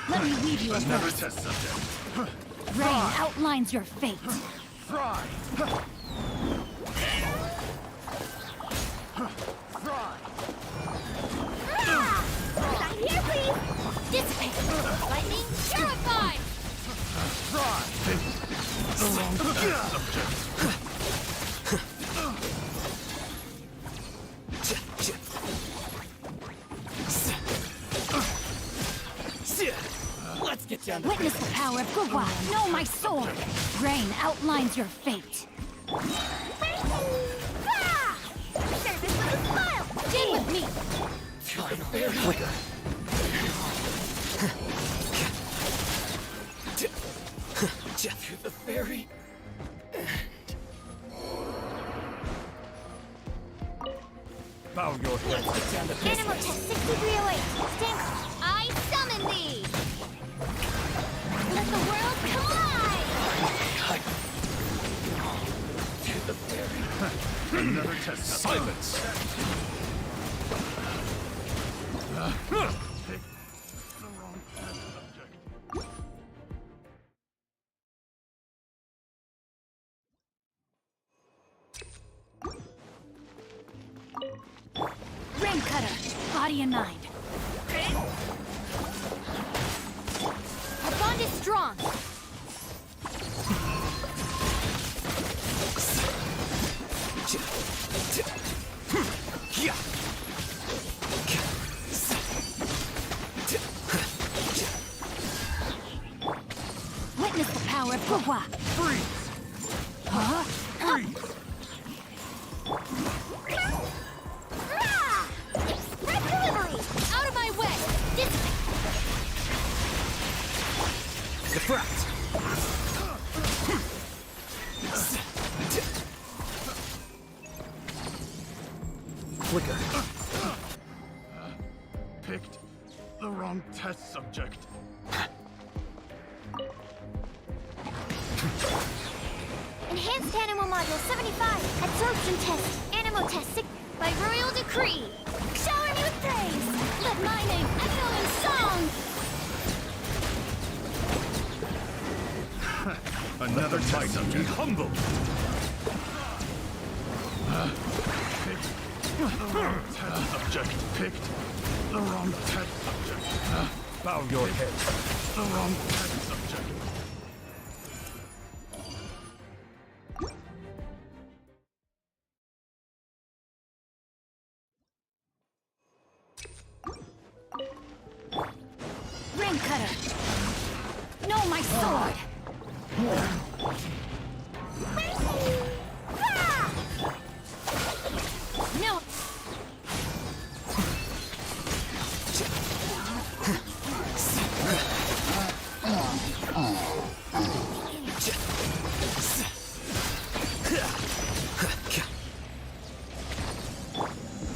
Let me leave you Another alone. test subject. Rain outlines your fate. Fry! Fry! Sign here, please. Dissipate. Lightning purified. Fry! The wrong test subject. Let's get down to Witness the power of Gugwa. Know my sword. Rain outlines your fate. Service with a smile. Stay with me. Flicker. To the fairy. Bow your head. Let's get down to business. Animal test 6308. Stand. I summon thee. Let the world collide. To the fairy. Another test subject. Silence! Pick the wrong test subject. Rain cutter. Body and mind. Our bond is strong. Witness the power of Gugwa. Freeze! Huh? Freeze! Red delivery! Out of my way! Dissipate! Defract. Flicker. Picked the wrong test subject. Enhanced Animal Module 75. Absorption Test. Animal Test 6. By royal decree. Shower me with praise. Let my name echo in song. Another test subject. Be humble. Picked the wrong test subject. Picked the wrong test subject. Bow your head. The wrong test subject. sword! No!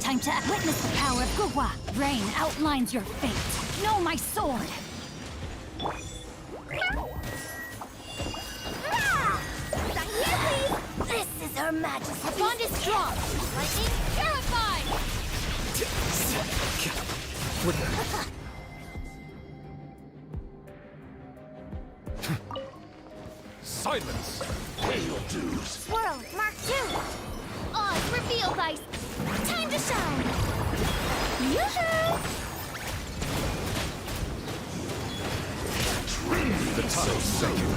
Time to witness the power of Gugwa. Rain outlines your fate. Know my sword! This is Her Majesty. Our bond is strong. Lightning terrified. Silence! Pay your dues. Swirl, Mark 2. Oz, reveal thy... Time to shine. Yoo-hoo! The tunnel's safe.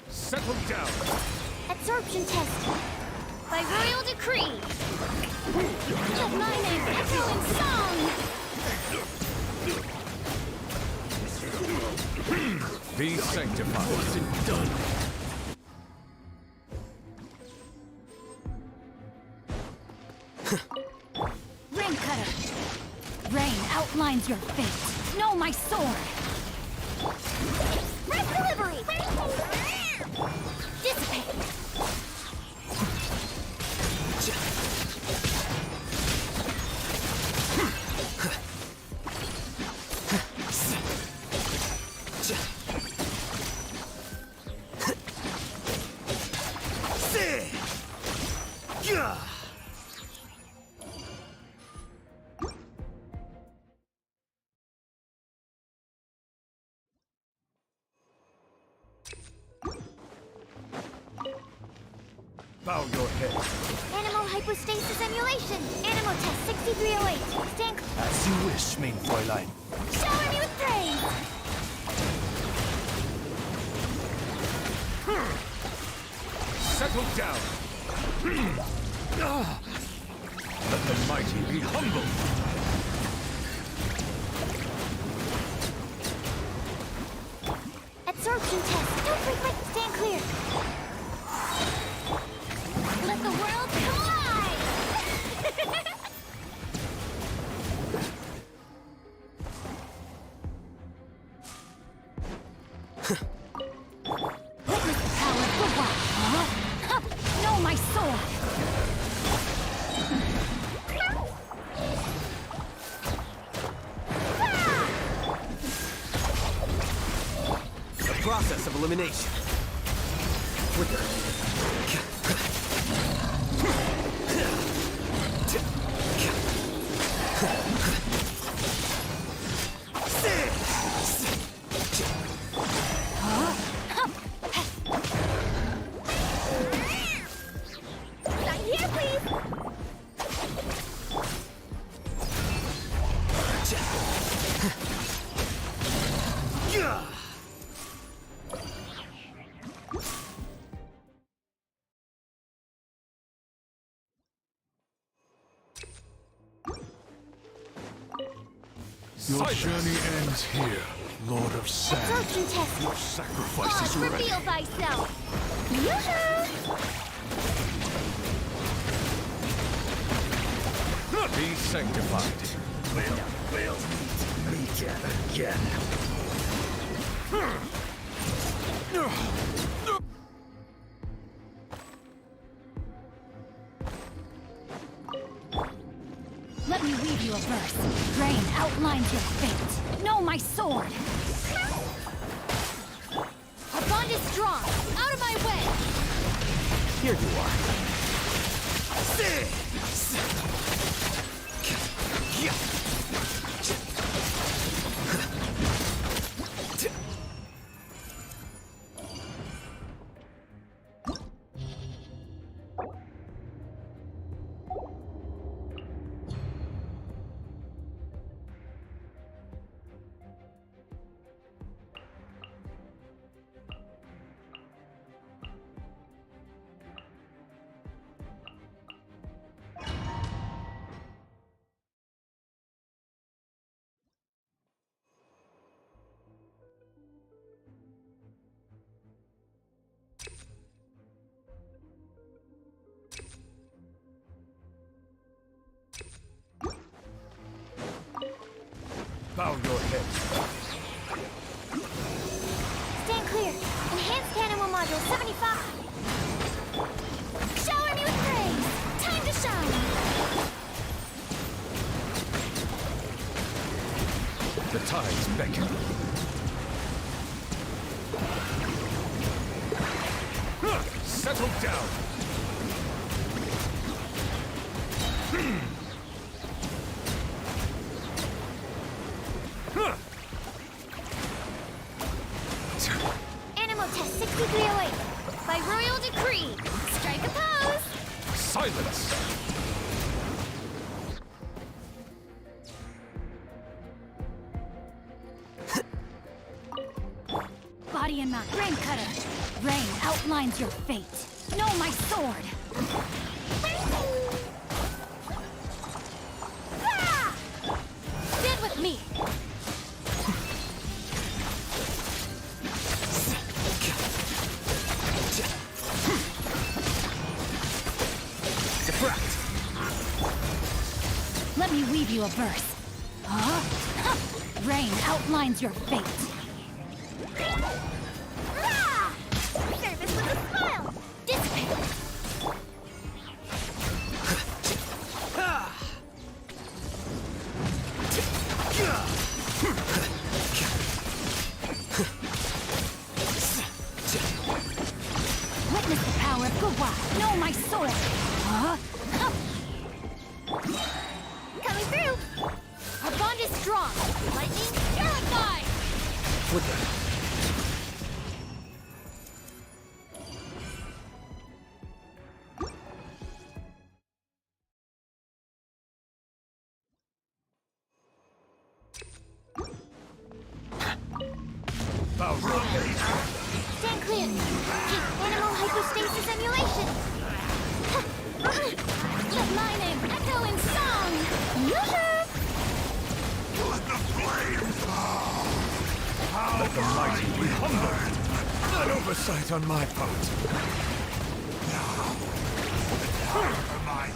Settle down! Absorption test. By royal decree. Let my name echo in song. Be sanctified. Wasn't done. Ring cutter. Rain outlines your fate. Know my sword. Express delivery. Dissipate. Bow your head. Animal hypostasis emulation. Animal test 6308. Stand. As you wish, mein Fräulein. Shower me with praise. Settle down. Let the mighty be humble. Absorption test. Don't break my... Stand clear. Let the world collide! Witness the power of Gugwa. Huh? Know my sword! The process of elimination. Flicker. Here, please! Your Silence. journey ends here, Lord of Sand. Absorption test! Your sacrifice Oz, is ready. reveal thyself! Yoo-hoo! Be sanctified. We'll meet again. Let me read you a verse. Rain outlines your fate. Know my sword. Our bond is strong. Out of my way. Here you are. Bow your head. Stand clear. Enhanced animal module 75. Shower me with praise. Time to shine. The tides beckon. Settle down. Animal test 6308. By royal decree. Strike a pose. Silence. Body and mouth. Rain cutter. Rain outlines your fate. Know my sword. Ah! Stand with me. Diffract. Let me weave you a verse. Huh? Rain outlines your fate. Ah! Service with a smile. Dissipate. Witness the power of Gugwa. Know my sword. Huh? Coming through. Our bond is strong. Lightning, purify. Flicker. Bow your head. Stand clear. Keep animal hypostasis emulation. Let my name echo in song. Yoo-hoo! Let the flames fall. Let the mighty be humbled. Not oversight on my part. Am I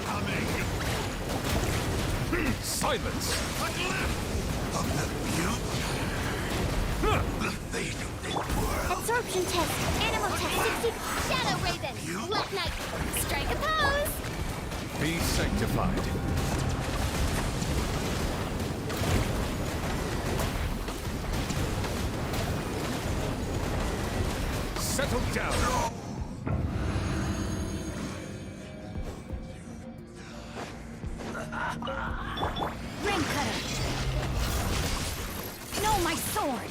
coming? Silence. A glimpse of the beauty, the fate of this world. Absorption test. Animal test 60. Shadow Raven. Black Knight. Strike a pose. Be sanctified. Settle down. Ring cutter. Know my sword.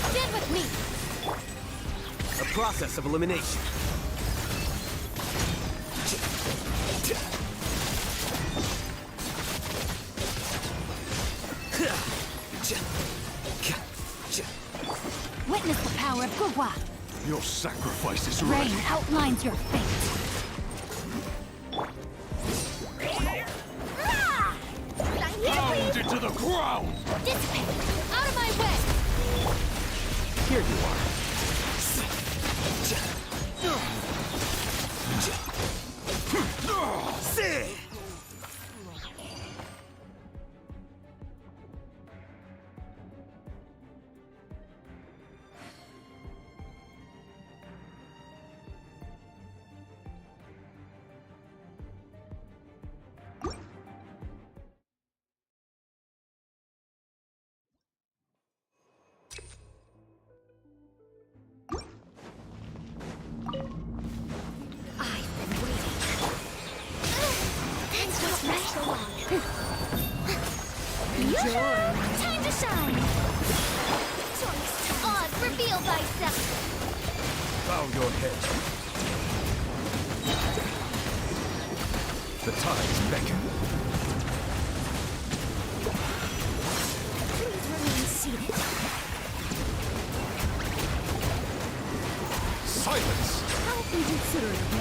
Stand with me. A process of elimination. Witness the power of Gugwa. Your sacrifice is Rain ready. outlines your fate. Ah! I'm here, Pound please. it to the ground. Dissipate. Out of my way. Here you are. Enjoy. Time to shine. Odds reveal thyself. Bow your head. The tides beckon. Please remain seated. Silence! How inconsiderate of me.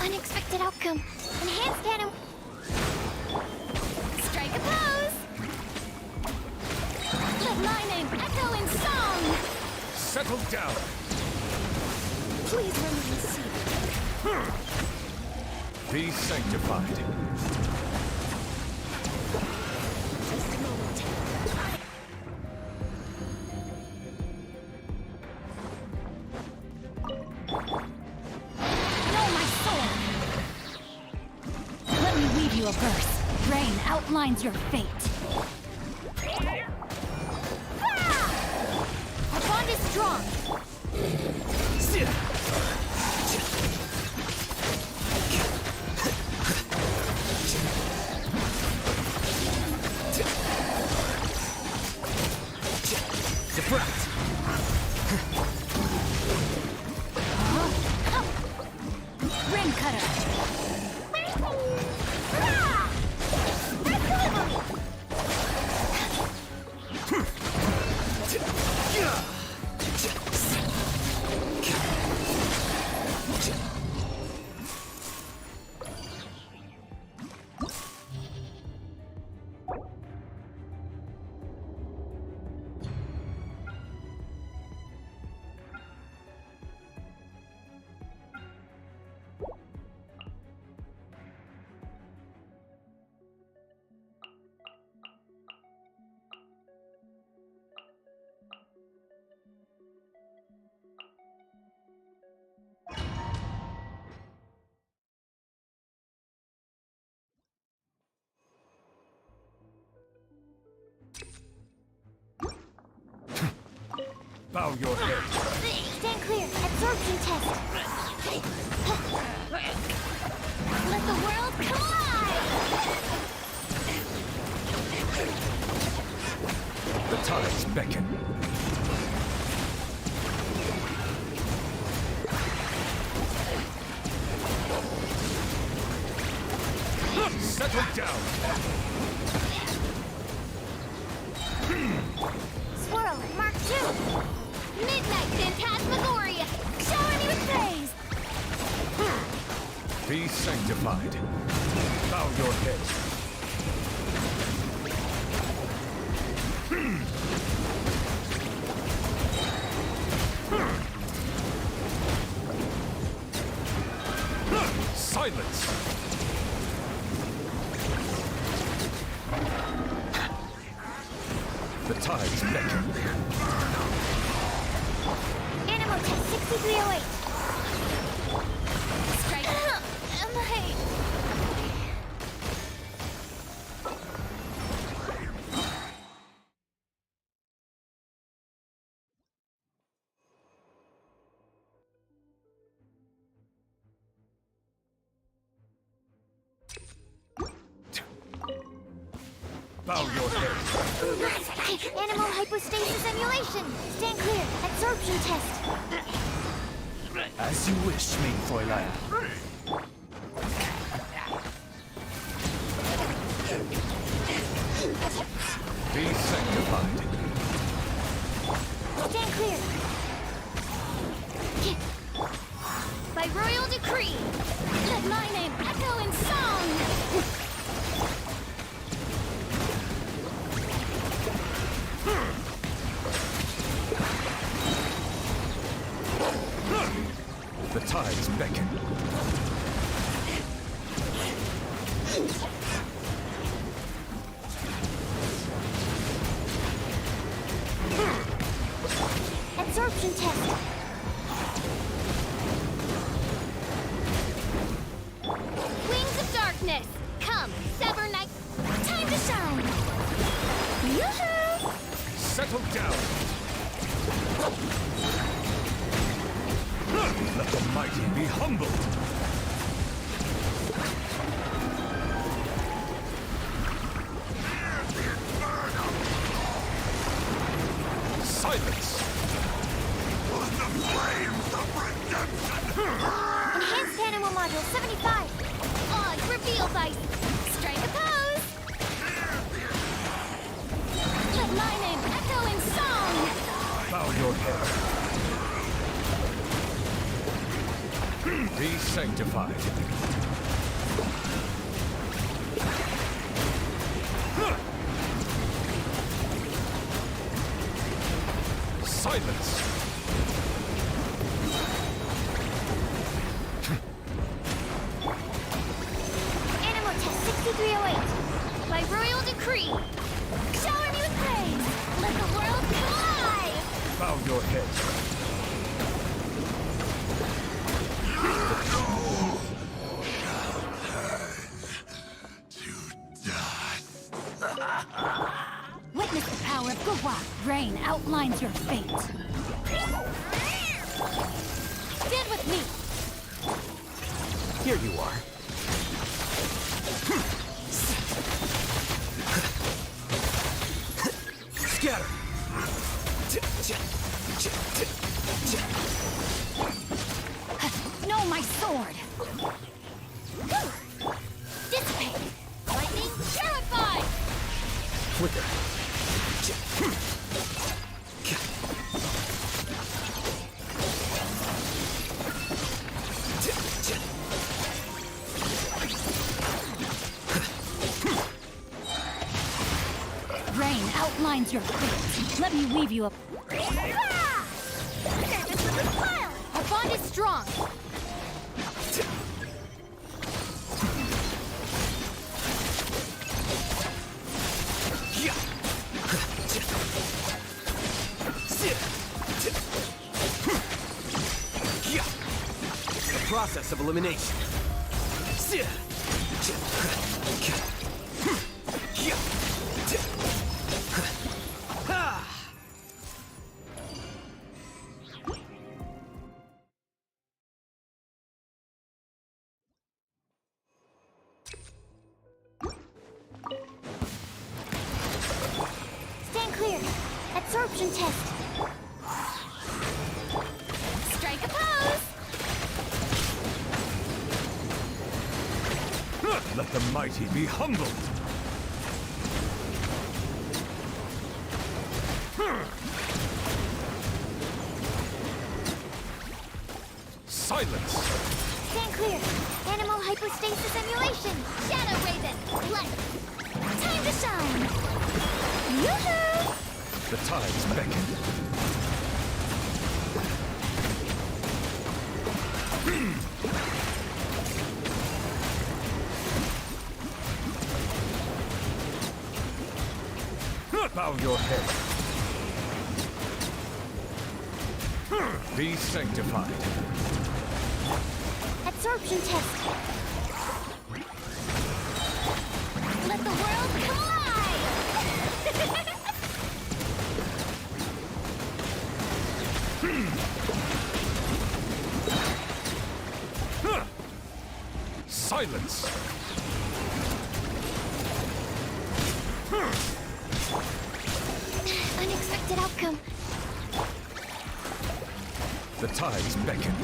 Unexpected outcome. Enhanced animal. Strike a pose. Let my name echo in song. Settle down! Please remain seated. Be sanctified. Just a moment. Know my soul. Let me weave you a verse. Rain outlines your fate. Ah! Our bond is strong. Deflect! Ring cutter. Bow your head. Stand clear. Absorption test. Let the world collide! The tides beckon. Settle down! Swirl, Mark 2. Midnight Phantasmagoria. Shower me with praise. Be sanctified. Bow your head. Silence! The tides beckon. Animal test 6308. Strike. Am I? Bow your head. Animal hypostasis emulation. Stand clear. Absorption test. As you wish, mein Fräulein. Be sanctified. Stand clear. By royal decree, let my name echo in song. The tides beckon. Absorption test. Wings of darkness. Come, sever night. Time to shine. Yoo-hoo! Settle down. Let the mighty be humbled. Silence! The flames of redemption! Enhanced Animal Module 75. Odd reveal vice. Strike a pose. Let my name echo in song. Bow your head. Be sanctified. Silence! Animal Test 6308. By royal decree. Shower me with praise. Let the world collide. Bow your head. Witness the power of Gugwa. Rain outlines your fate. Stand with me. Here you are. Scatter! Know my sword. Dissipate. Lightning purify. Flicker. Rain outlines your fate. Let me weave you up. Service with the smile. Our bond is strong. The process of elimination. Stand clear. Absorption test. Strike a pose. Let the mighty be humbled. Silence! Stand clear. Animal hypostasis emulation. Shadow Raven. Light. Time to shine. Yoo-hoo! The tides beckon. Bow your head. Be sanctified. Absorption test. Let the world collide! Silence! Unexpected outcome. The tides beckon.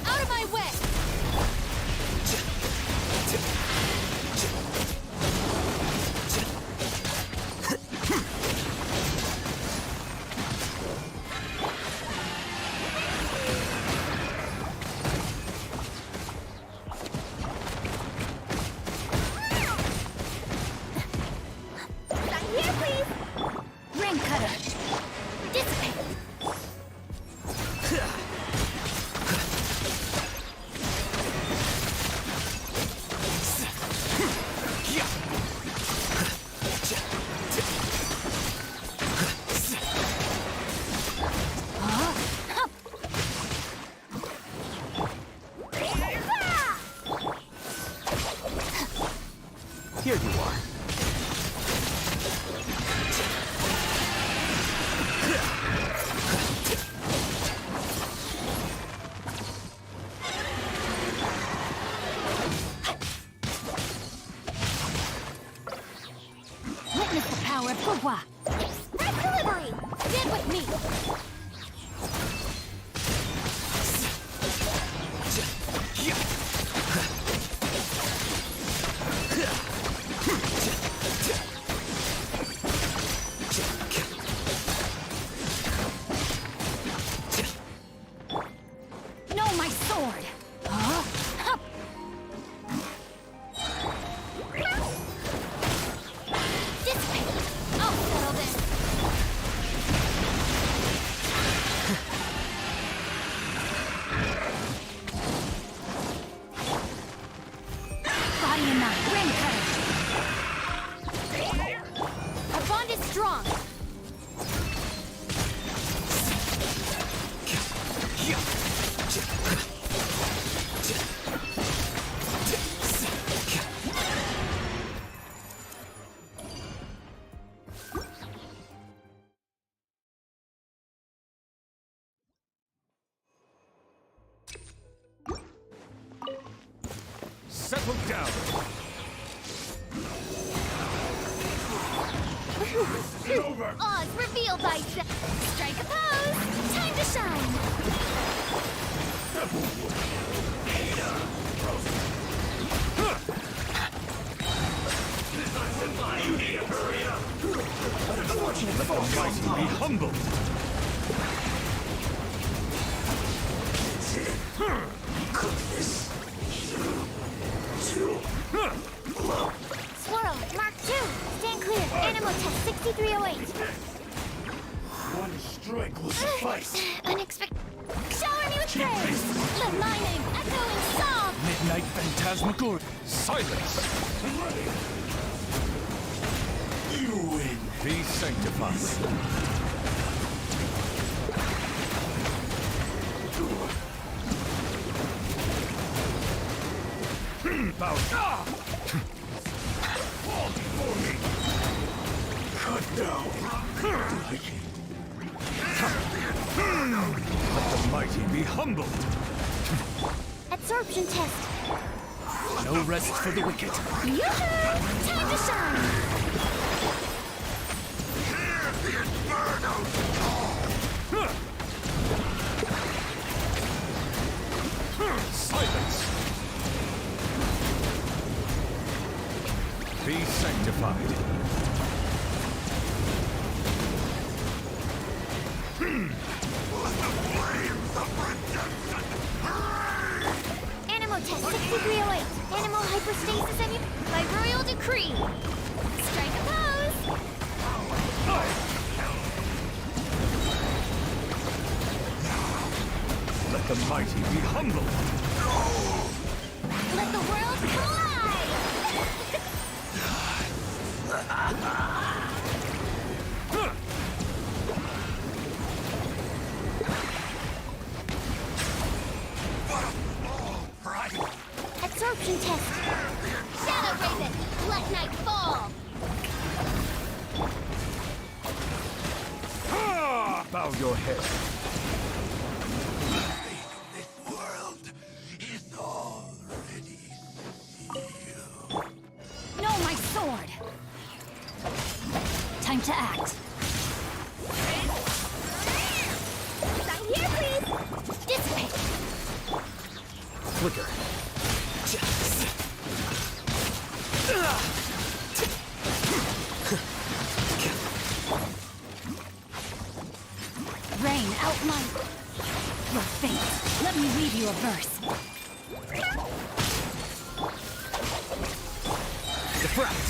Out of my way! Gugwa. Red delivery! Stand with me. No, my sword. Huh? Hup. Dissipate! I'll settle this! Body and mind. Ring cutter. Our bond is strong! Settle down. Oz revealed thyself! Strike a pose! Time to shine! Let the mighty be humbled. Swirl, Mark 2! Stand clear! Animal test 6308! One strike will suffice. Unexpected. Shower me with praise! Let my name echo in song! Midnight Phantasmagoria. Silence. You win. Be sanctified. Bow. Fall before me. Cut down. Let the mighty be humbled. Absorption test. No rest for the wicked. Yoo-hoo! Time to shine! Silence. Be sanctified. Animal test 6308. Animal hyperstasis by royal decree. Strike a pose. Let the mighty be humbled. Let the world collide. Absorption test. Shadow Raven, let night fall. Bow your head. This world is already sealed. No, my sword. Time to act. Sign here, please. Dissipate. Flicker. Rain, outline your fate. Let me read you a verse. Defract.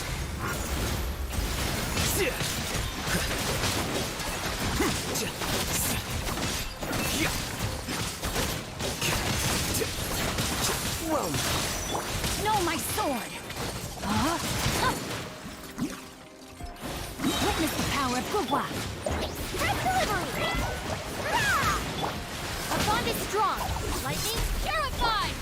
Whoa. No, my sword. Huh? Huh. Witness the power of Gugwa. Red delivery. Hurrah! Our bond is strong. Lightning purified.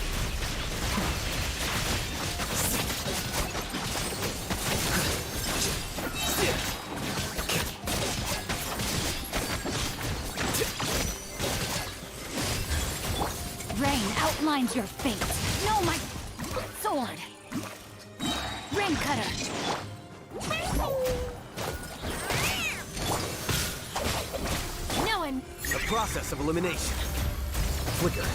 Rain outlines your fate. No, my sword. Ring cutter. The process of elimination. Flicker.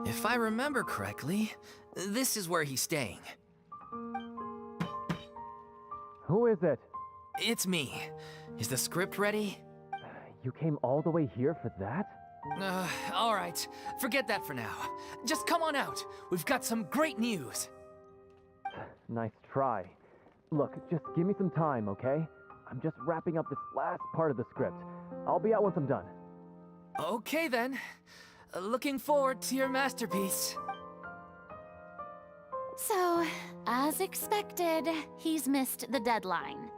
If I remember correctly, this is where he's staying. Who is it? It's me. Is the script ready? You came all the way here for that? All right. Forget that for now. Just come on out. We've got some great news. Nice try. Look, just give me some time, okay? I'm just wrapping up this last part of the script. I'll be out once I'm done. Okay then. Looking forward to your masterpiece. So, as expected, he's missed the deadline.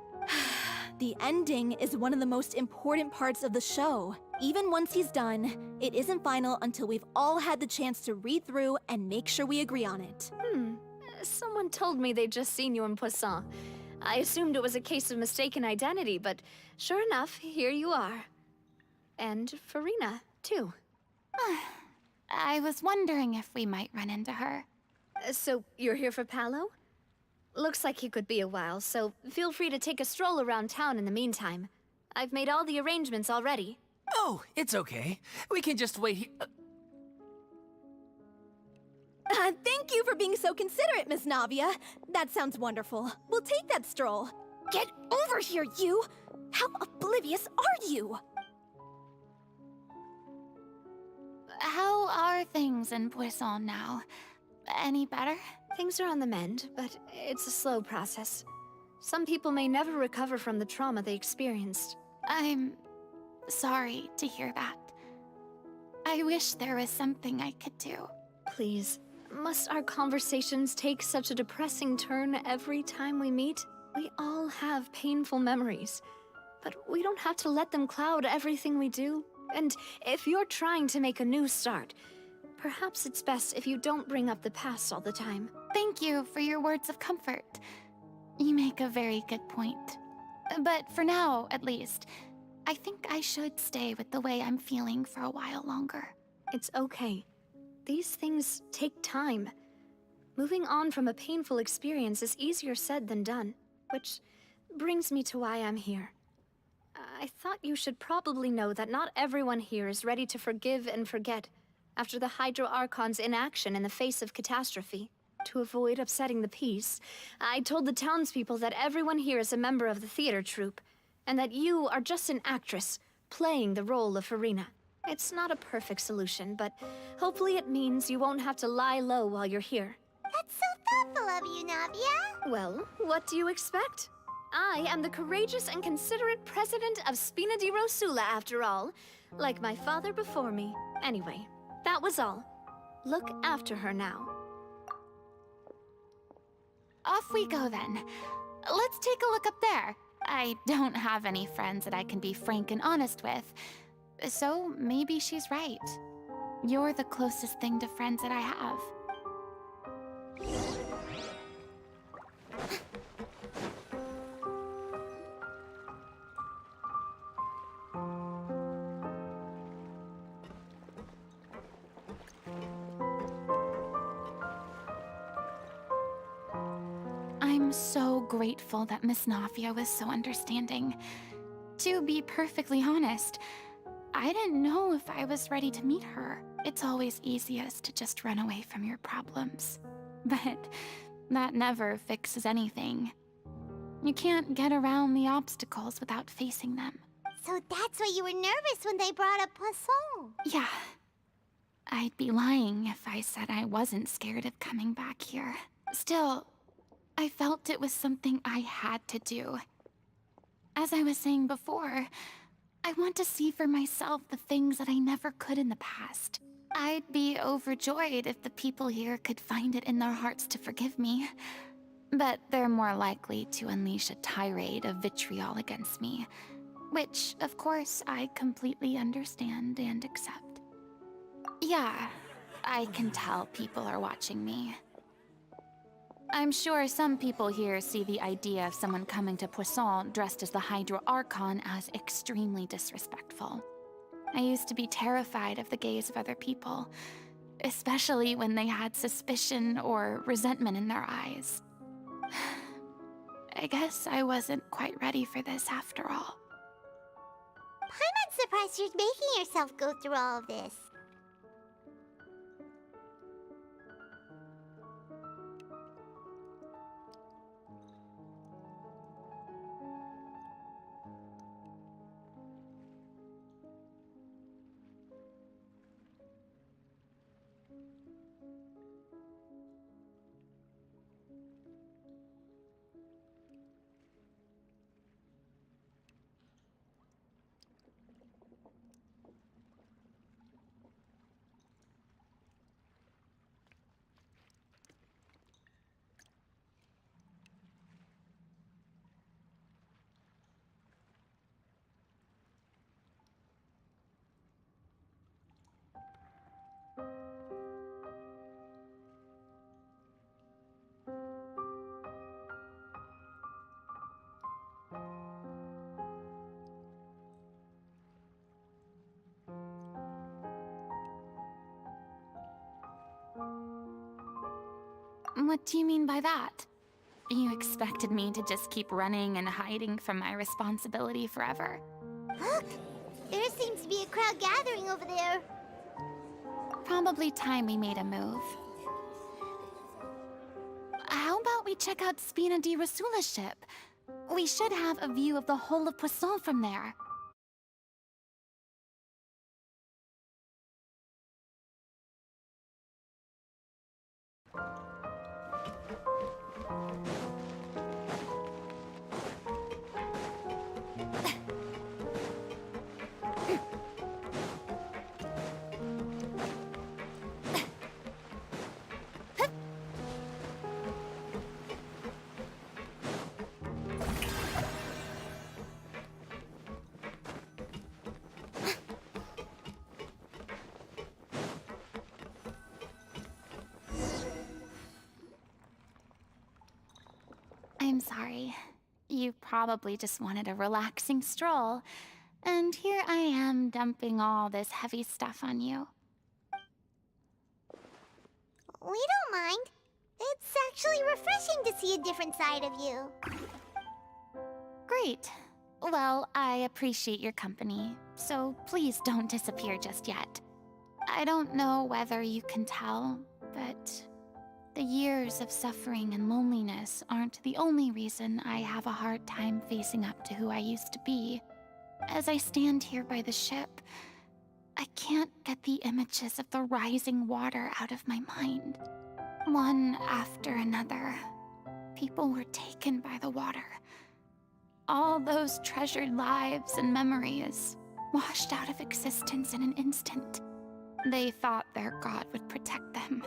The ending is one of the most important parts of the show. Even once he's done, it isn't final until we've all had the chance to read through and make sure we agree on it. Someone told me they'd just seen you in Poisson. I assumed it was a case of mistaken identity, but sure enough, here you are. And Farina, too. I was wondering if we might run into her. So, you're here for Paolo? Looks like he could be a while, so feel free to take a stroll around town in the meantime. I've made all the arrangements already. Oh, it's okay. We can just wait here. Thank you for being so considerate, Miss Navia. That sounds wonderful. We'll take that stroll. Get over here, you! How oblivious are you? How are things in Poisson now? Any better? Things are on the mend, but it's a slow process. Some people may never recover from the trauma they experienced. I'm sorry to hear that. I wish there was something I could do. Please, must our conversations take such a depressing turn every time we meet? We all have painful memories, but we don't have to let them cloud everything we do. And if you're trying to make a new start, perhaps it's best if you don't bring up the past all the time. Thank you for your words of comfort. You make a very good point. But for now, at least, I think I should stay with the way I'm feeling for a while longer. It's okay. These things take time. Moving on from a painful experience is easier said than done, which brings me to why I'm here. I thought you should probably know that not everyone here is ready to forgive and forget after the Hydro Archon's inaction in the face of catastrophe. To avoid upsetting the peace, I told the townspeople that everyone here is a member of the theater troupe, and that you are just an actress playing the role of Farina. It's not a perfect solution, but hopefully it means you won't have to lie low while you're here. That's so thoughtful of you, Navia. Well, what do you expect? I am the courageous and considerate president of Spina di Rosula, after all. Like my father before me. Anyway, that was all. Look after her now. Off we go then. Let's take a look up there. I don't have any friends that I can be frank and honest with, so maybe she's right. You're the closest thing to friends that I have. I'm so grateful that Miss Nafia was so understanding. To be perfectly honest, I didn't know if I was ready to meet her. It's always easiest to just run away from your problems. But that never fixes anything. You can't get around the obstacles without facing them. So that's why you were nervous when they brought up Poisson. Yeah. I'd be lying if I said I wasn't scared of coming back here. Still, I felt it was something I had to do. As I was saying before, I want to see for myself the things that I never could in the past. I'd be overjoyed if the people here could find it in their hearts to forgive me. But they're more likely to unleash a tirade of vitriol against me, which, of course, I completely understand and accept. Yeah, I can tell people are watching me. I'm sure some people here see the idea of someone coming to Poisson dressed as the Hydra Archon as extremely disrespectful. I used to be terrified of the gaze of other people, especially when they had suspicion or resentment in their eyes. I guess I wasn't quite ready for this after all. I'm not surprised you're making yourself go through all of this. What do you mean by that? You expected me to just keep running and hiding from my responsibility forever? Look! There seems to be a crowd gathering over there. Probably time we made a move. How about we check out Spina di Rosula's ship? We should have a view of the whole of Poisson from there. I'm sorry. You probably just wanted a relaxing stroll, and here I am dumping all this heavy stuff on you. We don't mind. It's actually refreshing to see a different side of you. Great. Well, I appreciate your company, so please don't disappear just yet. I don't know whether you can tell, but The years of suffering and loneliness aren't the only reason I have a hard time facing up to who I used to be. As I stand here by the ship, I can't get the images of the rising water out of my mind. One after another, people were taken by the water. All those treasured lives and memories washed out of existence in an instant. They thought their god would protect them.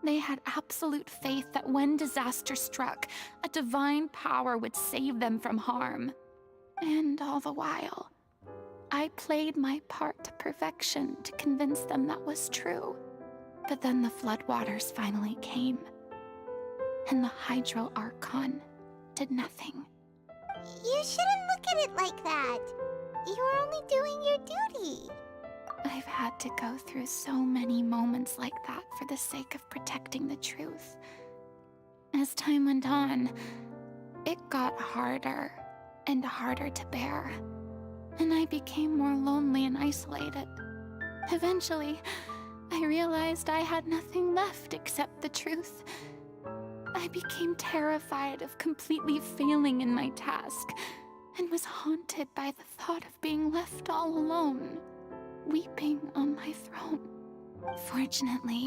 They had absolute faith that when disaster struck, a divine power would save them from harm. And all the while, I played my part to perfection to convince them that was true. But then the floodwaters finally came, and the Hydro Archon did nothing. You shouldn't look at it like that. You're only doing your duty. I've had to go through so many moments like that for the sake of protecting the truth. As time went on, it got harder and harder to bear, and I became more lonely and isolated. Eventually, I realized I had nothing left except the truth. I became terrified of completely failing in my task, and was haunted by the thought of being left all alone, weeping on my throne. Fortunately,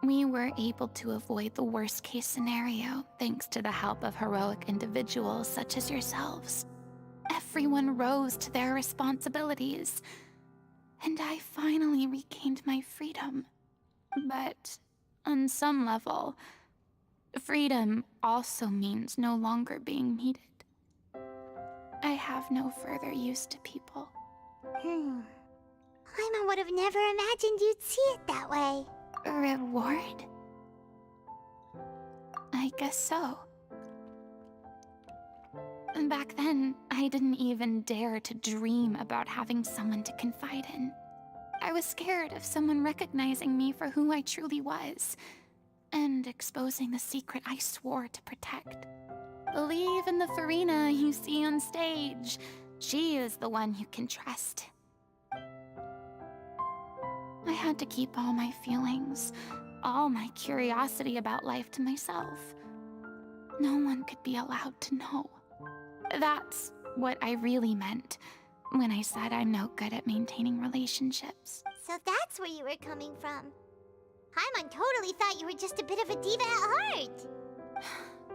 we were able to avoid the worst-case scenario thanks to the help of heroic individuals such as yourselves. Everyone rose to their responsibilities, and I finally regained my freedom. But on some level, freedom also means no longer being needed. I have no further use to people. Paimon would have never imagined you'd see it that way. A reward? I guess so. And back then, I didn't even dare to dream about having someone to confide in. I was scared of someone recognizing me for who I truly was, and exposing the secret I swore to protect. Believe in the Farina you see on stage. She is the one you can trust. I had to keep all my feelings, all my curiosity about life to myself. No one could be allowed to know. That's what I really meant when I said I'm no good at maintaining relationships. So that's where you were coming from. Paimon totally thought you were just a bit of a diva at heart.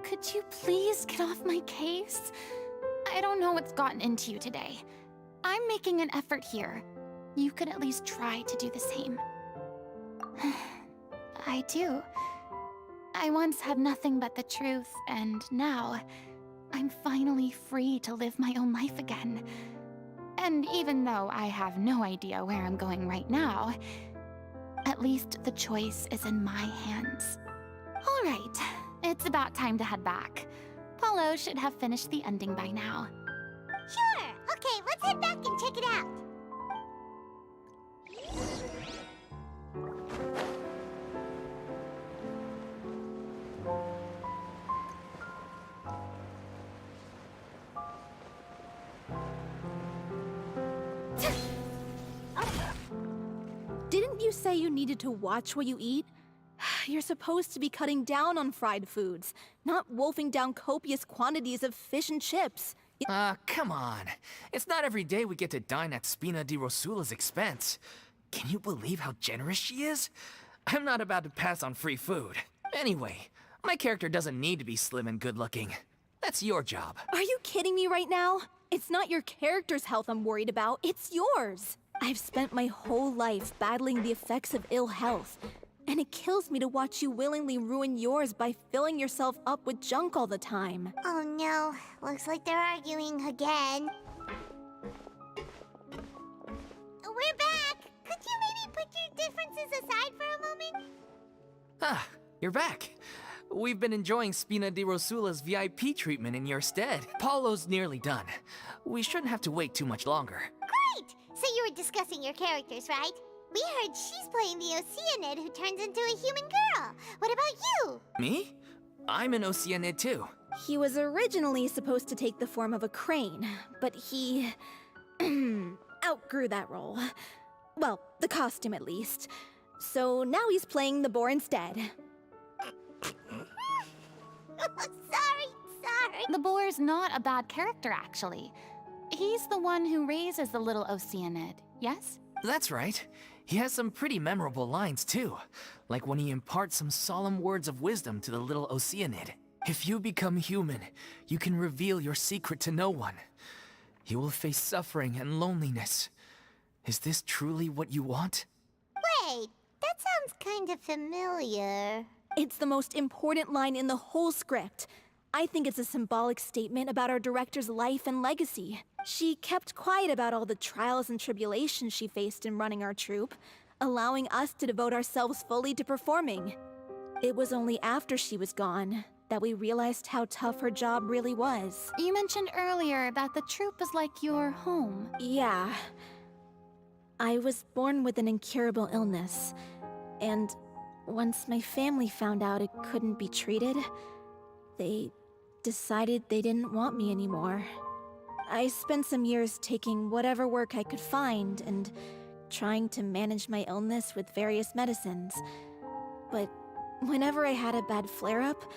Could you please get off my case? I don't know what's gotten into you today. I'm making an effort here. You could at least try to do the same. I do. I once had nothing but the truth, and now I'm finally free to live my own life again. And even though I have no idea where I'm going right now, at least the choice is in my hands. All right, it's about time to head back. Paulo should have finished the ending by now. Sure. Okay, let's head back and check it out. Didn't you say you needed to watch what you eat? You're supposed to be cutting down on fried foods, not wolfing down copious quantities of fish and chips. Come on. It's not every day we get to dine at Spina di Rosula's expense. Can you believe how generous she is? I'm not about to pass on free food. Anyway, my character doesn't need to be slim and good-looking. That's your job. Are you kidding me right now? It's not your character's health I'm worried about, it's yours. I've spent my whole life battling the effects of ill health, and it kills me to watch you willingly ruin yours by filling yourself up with junk all the time. Oh no, looks like they're arguing again. We're back! Could you maybe put your differences aside for a moment? Ah, you're back. We've been enjoying Spina di Rosula's VIP treatment in your stead. Paulo's nearly done. We shouldn't have to wait too much longer. Great! So you were discussing your characters, right? We heard she's playing the Oceanid who turns into a human girl. What about you? Me? I'm an Oceanid too. He was originally supposed to take the form of a crane, but he outgrew that role. Well, the costume at least. So now he's playing the boar instead. Sorry. The boar's not a bad character, actually. He's the one who raises the little Oceanid, yes? That's right. He has some pretty memorable lines, too. Like when he imparts some solemn words of wisdom to the little Oceanid. If you become human, you can reveal your secret to no one. You will face suffering and loneliness. Is this truly what you want? Wait, that sounds kind of familiar. It's the most important line in the whole script. I think it's a symbolic statement about our director's life and legacy. She kept quiet about all the trials and tribulations she faced in running our troupe, allowing us to devote ourselves fully to performing. It was only after she was gone that we realized how tough her job really was. You mentioned earlier that the troupe was like your home. Yeah. I was born with an incurable illness, and once my family found out it couldn't be treated, they decided they didn't want me anymore. I spent some years taking whatever work I could find and trying to manage my illness with various medicines. But whenever I had a bad flare-up,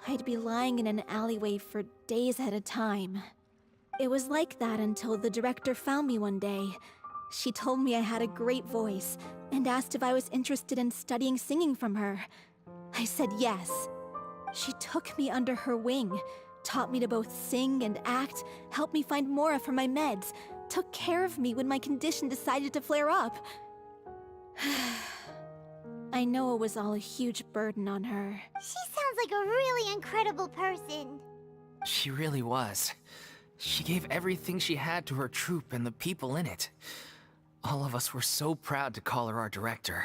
I'd be lying in an alleyway for days at a time. It was like that until the director found me one day. She told me I had a great voice and asked if I was interested in studying singing from her. I said yes. She took me under her wing, taught me to both sing and act, helped me find Mora for my meds, took care of me when my condition decided to flare up. I know it was all a huge burden on her. She sounds like a really incredible person. She really was. She gave everything she had to her troupe and the people in it. All of us were so proud to call her our director.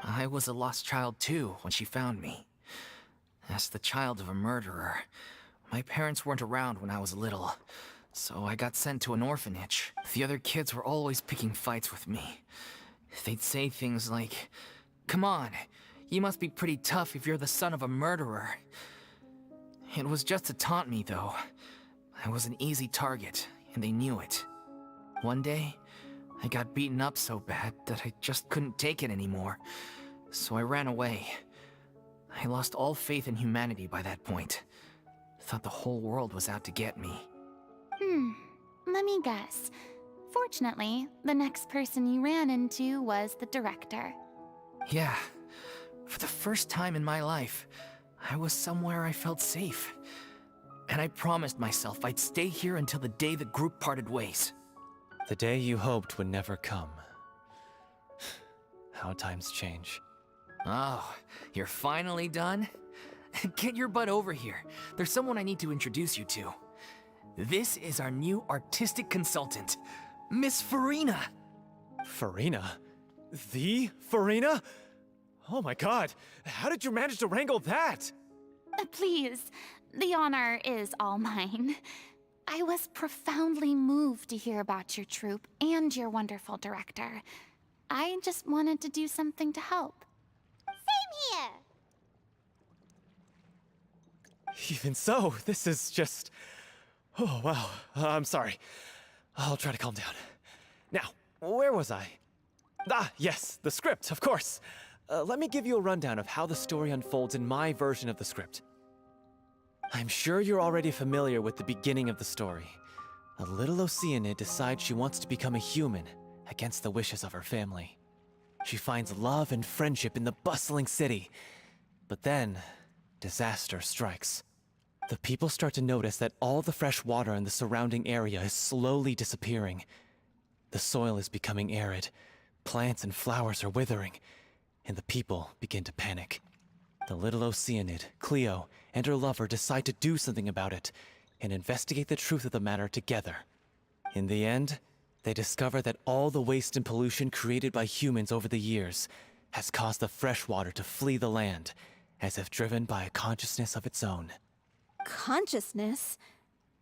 I was a lost child too when she found me. As the child of a murderer, my parents weren't around when I was little, so I got sent to an orphanage. The other kids were always picking fights with me. They'd say things like, "Come on, you must be pretty tough if you're the son of a murderer." It was just to taunt me, though. I was an easy target, and they knew it. One day, I got beaten up so bad that I just couldn't take it anymore, so I ran away. I lost all faith in humanity by that point. Thought the whole world was out to get me. Let me guess. Fortunately, the next person you ran into was the director. Yeah. For the first time in my life, I was somewhere I felt safe. And I promised myself I'd stay here until the day the group parted ways. The day you hoped would never come. How times change. Oh, you're finally done? Get your butt over here. There's someone I need to introduce you to. This is our new artistic consultant, Miss Farina. Farina? The Farina? Oh my god, how did you manage to wrangle that? Please, the honor is all mine. I was profoundly moved to hear about your troupe and your wonderful director. I just wanted to do something to help. Same here. Even so, this is just... Oh, wow. I'm sorry. I'll try to calm down. Now, where was I? Ah, yes, the script, of course. Let me give you a rundown of how the story unfolds in my version of the script. I'm sure you're already familiar with the beginning of the story. A little Oceanid decides she wants to become a human against the wishes of her family. She finds love and friendship in the bustling city. But then, disaster strikes. The people start to notice that all the fresh water in the surrounding area is slowly disappearing. The soil is becoming arid, plants and flowers are withering, and the people begin to panic. The little Oceanid, Cleo, and her lover decide to do something about it and investigate the truth of the matter together. In the end, they discover that all the waste and pollution created by humans over the years has caused the fresh water to flee the land, as if driven by a consciousness of its own. Consciousness?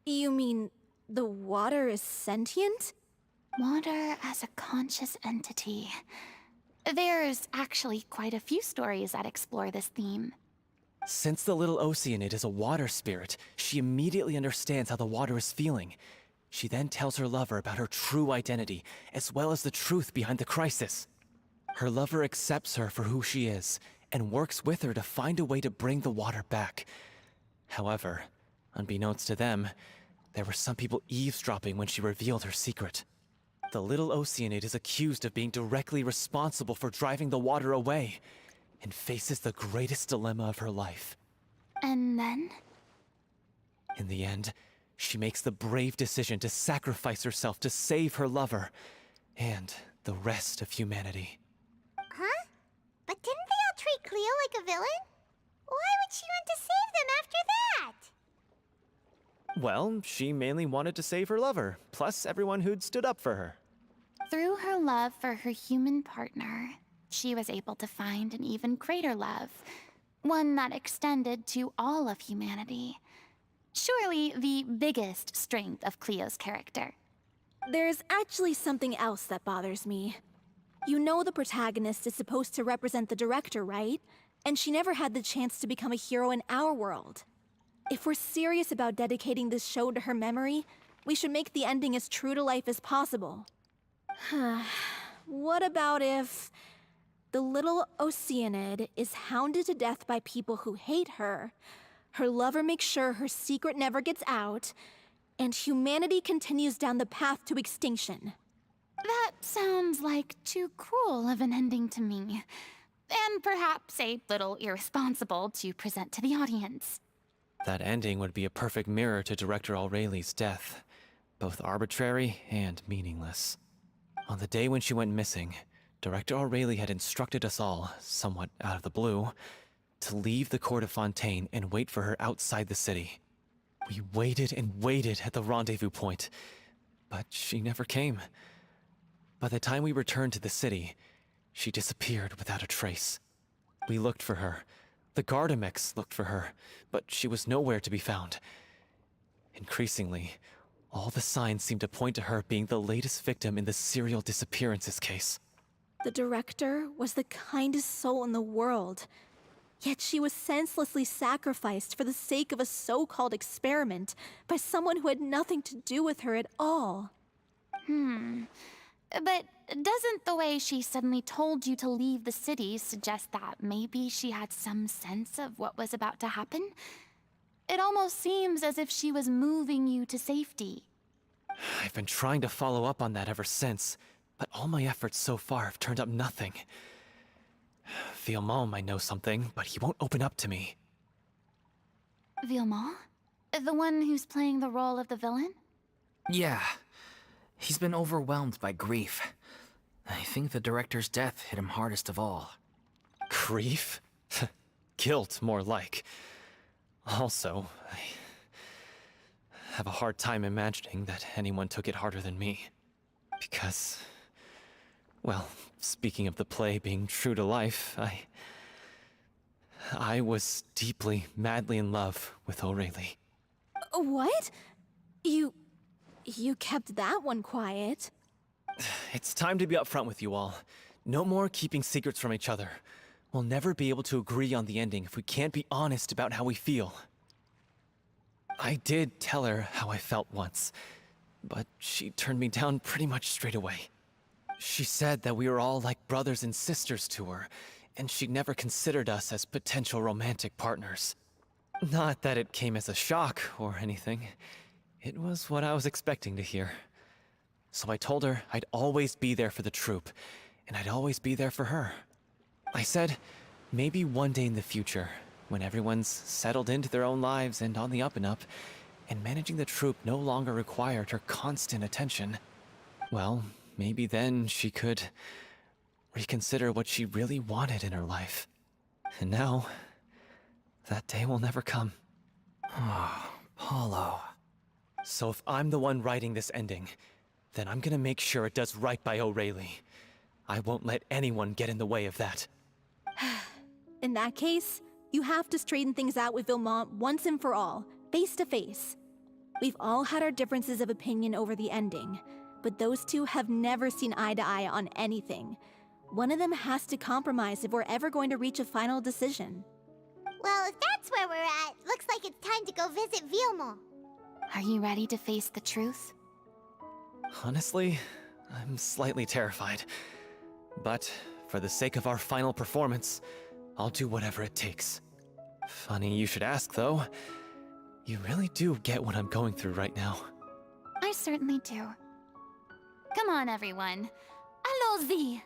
You mean the water is sentient? Water as a conscious entity. There's actually quite a few stories that explore this theme. Since the little Oceanid is a water spirit, she immediately understands how the water is feeling. She then tells her lover about her true identity, as well as the truth behind the crisis. Her lover accepts her for who she is, and works with her to find a way to bring the water back. However, unbeknownst to them, there were some people eavesdropping when she revealed her secret. The little Oceanid is accused of being directly responsible for driving the water away, and faces the greatest dilemma of her life. And then? In the end, she makes the brave decision to sacrifice herself to save her lover, and the rest of humanity. Huh? But didn't they all treat Cleo like a villain? Why would she want to save them after that? Well, she mainly wanted to save her lover, plus everyone who'd stood up for her. Through her love for her human partner, she was able to find an even greater love, one that extended to all of humanity. Surely the biggest strength of Cleo's character. There's actually something else that bothers me. You know the protagonist is supposed to represent the director, right? And she never had the chance to become a hero in our world. If we're serious about dedicating this show to her memory, we should make the ending as true to life as possible. What about if the little Oceanid is hounded to death by people who hate her, her lover makes sure her secret never gets out, and humanity continues down the path to extinction? That sounds like too cruel of an ending to me. And perhaps a little irresponsible to present to the audience. That ending would be a perfect mirror to Director Aureli's death, both arbitrary and meaningless. On the day when she went missing, Director Aureli had instructed us all, somewhat out of the blue, to leave the court of Fontaine and wait for her outside the city. We waited and waited at the rendezvous point, but she never came. By the time we returned to the city, she disappeared without a trace. We looked for her. The Gardamex looked for her, but she was nowhere to be found. Increasingly, all the signs seemed to point to her being the latest victim in the serial disappearances case. The director was the kindest soul in the world, yet she was senselessly sacrificed for the sake of a so-called experiment by someone who had nothing to do with her at all. But doesn't the way she suddenly told you to leave the city suggest that maybe she had some sense of what was about to happen? It almost seems as if she was moving you to safety. I've been trying to follow up on that ever since, but all my efforts so far have turned up nothing. Villemont might know something, but he won't open up to me. Villemont? The one who's playing the role of the villain? Yeah. He's been overwhelmed by grief. I think the director's death hit him hardest of all. Grief? Guilt, more like. Also, I have a hard time imagining that anyone took it harder than me. Because, well, speaking of the play being true to life, I was deeply, madly in love with Aurelie. What? You kept that one quiet. It's time to be upfront with you all. No more keeping secrets from each other. We'll never be able to agree on the ending if we can't be honest about how we feel. I did tell her how I felt once, but she turned me down pretty much straight away. She said that we were all like brothers and sisters to her, and she'd never considered us as potential romantic partners. Not that it came as a shock or anything. It was what I was expecting to hear. So I told her I'd always be there for the troupe, and I'd always be there for her. I said, maybe one day in the future, when everyone's settled into their own lives and on the up and up, and managing the troupe no longer required her constant attention, well, maybe then she could reconsider what she really wanted in her life. And now, that day will never come. Oh, Paulo. So if I'm the one writing this ending, then I'm gonna make sure it does right by Aurelie. I won't let anyone get in the way of that. In that case, you have to straighten things out with Villemont once and for all, face to face. We've all had our differences of opinion over the ending, but those two have never seen eye to eye on anything. One of them has to compromise if we're ever going to reach a final decision. Well, if that's where we're at, looks like it's time to go visit Villemont. Are you ready to face the truth? Honestly, I'm slightly terrified. But for the sake of our final performance, I'll do whatever it takes. Funny you should ask, though. You really do get what I'm going through right now. I certainly do. Come on, everyone. Allons-y!